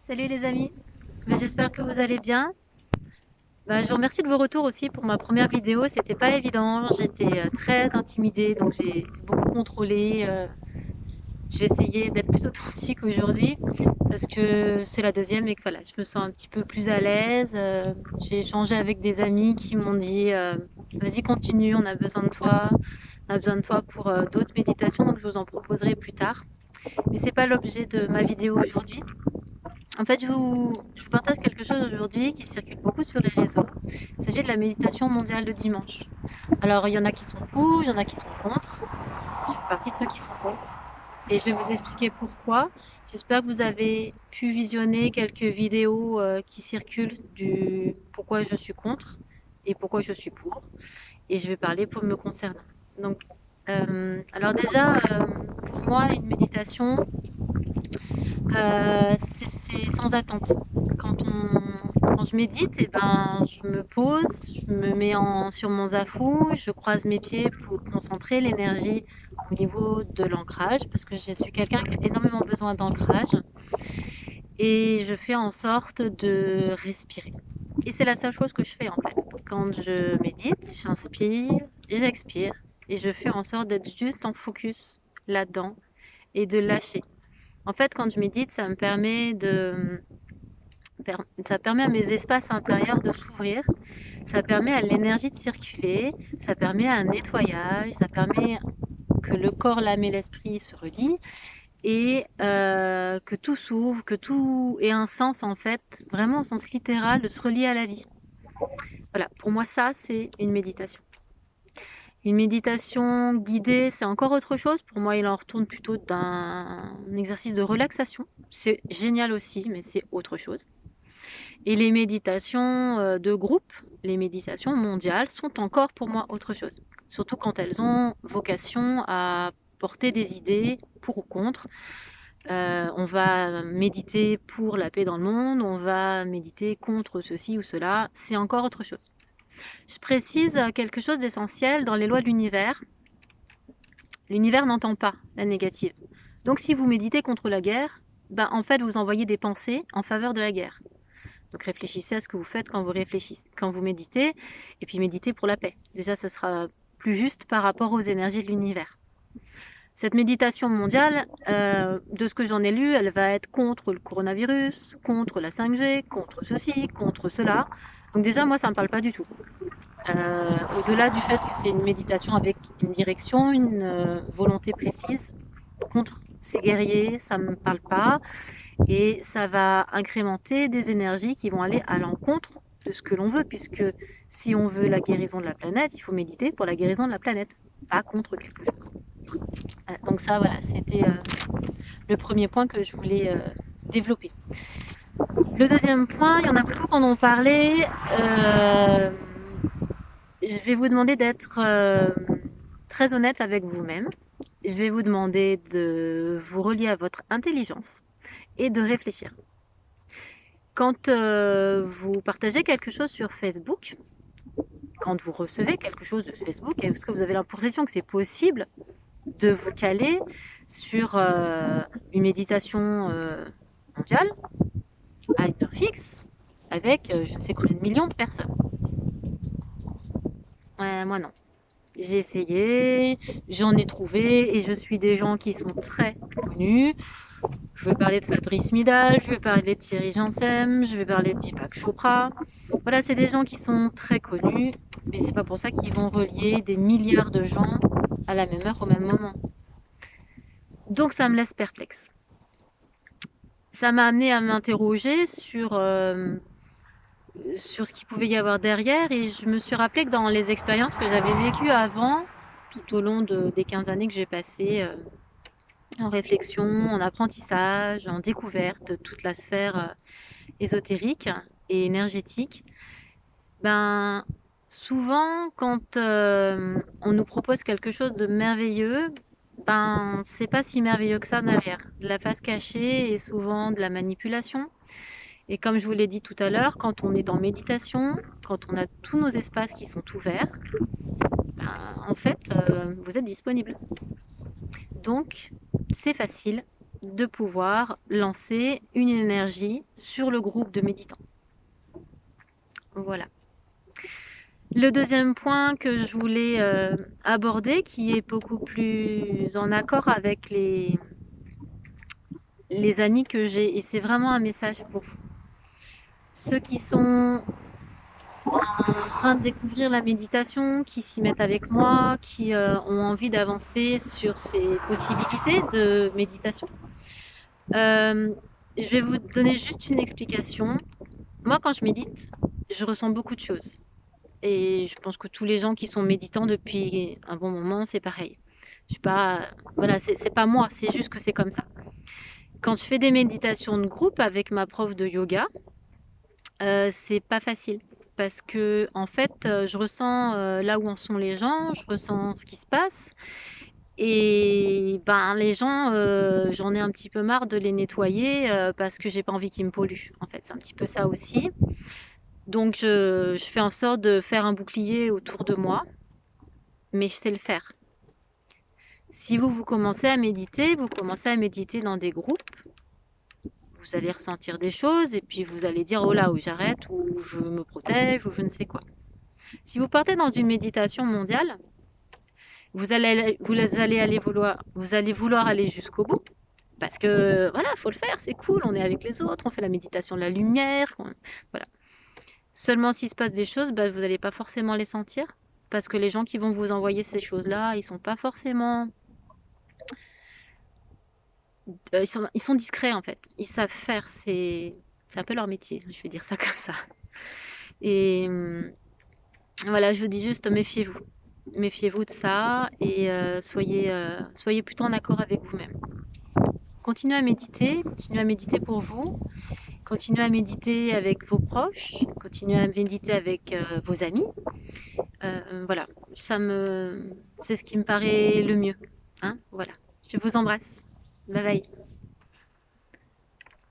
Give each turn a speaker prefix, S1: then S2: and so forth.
S1: Salut les amis, j'espère que vous allez bien. Je vous remercie de vos retours aussi pour ma première vidéo. C'était pas évident, j'étais très intimidée, donc j'ai beaucoup contrôlé. Je vais essayer d'être plus authentique aujourd'hui parce que c'est la deuxième et que voilà, je me sens un petit peu plus à l'aise. J'ai échangé avec des amis qui m'ont dit vas-y, continue, on a besoin de toi. On a besoin de toi pour d'autres méditations, donc je vous en proposerai plus tard. Mais c'est pas l'objet de ma vidéo aujourd'hui. En fait, je vous partage quelque chose aujourd'hui qui circule beaucoup sur les réseaux. Il s'agit de la méditation mondiale de dimanche. Alors, il y en a qui sont pour, il y en a qui sont contre. Je fais partie de ceux qui sont contre. Et je vais vous expliquer pourquoi. J'espère que vous avez pu visionner quelques vidéos qui circulent du pourquoi je suis contre et pourquoi je suis pour. Et je vais parler pour me concernant. Donc, alors déjà, pour moi, une méditation, c'est sans attente. Quand je médite, eh ben, je me pose, je me mets sur mon zafou, je croise mes pieds pour concentrer l'énergie au niveau de l'ancrage, parce que je suis quelqu'un qui a énormément besoin d'ancrage, et je fais en sorte de respirer. Et c'est la seule chose que je fais en fait. Quand je médite, j'inspire, j'expire, et je fais en sorte d'être juste en focus là-dedans et de lâcher. En fait, quand je médite, ça permet à mes espaces intérieurs de s'ouvrir, ça permet à l'énergie de circuler, ça permet à un nettoyage, ça permet que le corps, l'âme et l'esprit se relient et que tout s'ouvre, que tout ait un sens en fait, vraiment au sens littéral de se relier à la vie. Voilà, pour moi ça c'est une méditation. Une méditation guidée, c'est encore autre chose. Pour moi, il en retourne plutôt d'un exercice de relaxation. C'est génial aussi, mais c'est autre chose. Et les méditations de groupe, les méditations mondiales, sont encore pour moi autre chose. Surtout quand elles ont vocation à porter des idées pour ou contre. On va méditer pour la paix dans le monde, on va méditer contre ceci ou cela. C'est encore autre chose. Je précise quelque chose d'essentiel dans les lois de l'univers. L'univers n'entend pas la négative. Donc si vous méditez contre la guerre, en fait vous envoyez des pensées en faveur de la guerre. Donc réfléchissez à ce que vous faites quand vous méditez, et puis méditez pour la paix. Déjà, ce sera plus juste par rapport aux énergies de l'univers. Cette méditation mondiale, de ce que j'en ai lu, elle va être contre le coronavirus, contre la 5G, contre ceci, contre cela. Donc déjà, moi, ça ne me parle pas du tout. Au-delà du fait que c'est une méditation avec une direction, une volonté précise, contre ces guerriers, ça ne me parle pas. Et ça va incrémenter des énergies qui vont aller à l'encontre de ce que l'on veut, puisque si on veut la guérison de la planète, il faut méditer pour la guérison de la planète, pas contre quelque chose. Donc ça, voilà, c'était le premier point que je voulais développer. Le deuxième point, il y en a beaucoup qui en ont parlé. Je vais vous demander d'être très honnête avec vous-même. Je vais vous demander de vous relier à votre intelligence et de réfléchir. Quand vous partagez quelque chose sur Facebook, quand vous recevez quelque chose de Facebook, est-ce que vous avez l'impression que c'est possible de vous caler sur une méditation mondiale à une heure fixe avec je ne sais combien de millions de personnes? Moi non. J'ai essayé, j'en ai trouvé et je suis des gens qui sont très connus. Je vais parler de Fabrice Midal, je vais parler de Thierry Janssem, je vais parler de Deepak Chopra. Voilà, c'est des gens qui sont très connus, mais c'est pas pour ça qu'ils vont relier des milliards de gens à la même heure au même moment. Donc ça me laisse perplexe. Ça m'a amené à m'interroger sur ce qu'il pouvait y avoir derrière et je me suis rappelé que dans les expériences que j'avais vécues avant, tout au long des 15 années que j'ai passées en réflexion, en apprentissage, en découverte de toute la sphère ésotérique et énergétique, souvent quand on nous propose quelque chose de merveilleux, c'est pas si merveilleux que ça derrière. La face cachée est souvent de la manipulation. Et comme je vous l'ai dit tout à l'heure, quand on est en méditation, quand on a tous nos espaces qui sont ouverts, en fait, vous êtes disponible. Donc, c'est facile de pouvoir lancer une énergie sur le groupe de méditants. Voilà. Le deuxième point que je voulais aborder, qui est beaucoup plus en accord avec les amis que j'ai, et c'est vraiment un message pour vous. Ceux qui sont en train de découvrir la méditation, qui s'y mettent avec moi, qui ont envie d'avancer sur ces possibilités de méditation. Je vais vous donner juste une explication. Moi, quand je médite, je ressens beaucoup de choses. Et je pense que tous les gens qui sont méditants depuis un bon moment, c'est pareil. Je suis pas, voilà, c'est pas moi, c'est juste que c'est comme ça. Quand je fais des méditations de groupe avec ma prof de yoga, c'est pas facile parce que en fait, je ressens là où en sont les gens, je ressens ce qui se passe. Et ben, les gens, j'en ai un petit peu marre de les nettoyer parce que j'ai pas envie qu'ils me polluent. En fait, c'est un petit peu ça aussi. Donc, je fais en sorte de faire un bouclier autour de moi, mais je sais le faire. Si vous commencez à méditer, vous commencez à méditer dans des groupes, vous allez ressentir des choses et puis vous allez dire oh là, où j'arrête, ou je me protège, ou je ne sais quoi. Si vous partez dans une méditation mondiale, vous allez vouloir aller jusqu'au bout. Parce que voilà, faut le faire, c'est cool, on est avec les autres, on fait la méditation de la lumière, voilà. Seulement s'il se passe des choses, bah, vous n'allez pas forcément les sentir. Parce que les gens qui vont vous envoyer ces choses-là, ils sont pas forcément. Ils sont discrets en fait. Ils savent faire, c'est un peu leur métier, je vais dire ça comme ça. Et voilà, je vous dis juste, méfiez-vous. Méfiez-vous de ça et soyez plutôt en accord avec vous-même. Continuez à méditer pour vous, continuez à méditer avec vos proches, continuez à méditer avec vos amis. Voilà, c'est ce qui me paraît le mieux. Hein, voilà, je vous embrasse. Bye bye.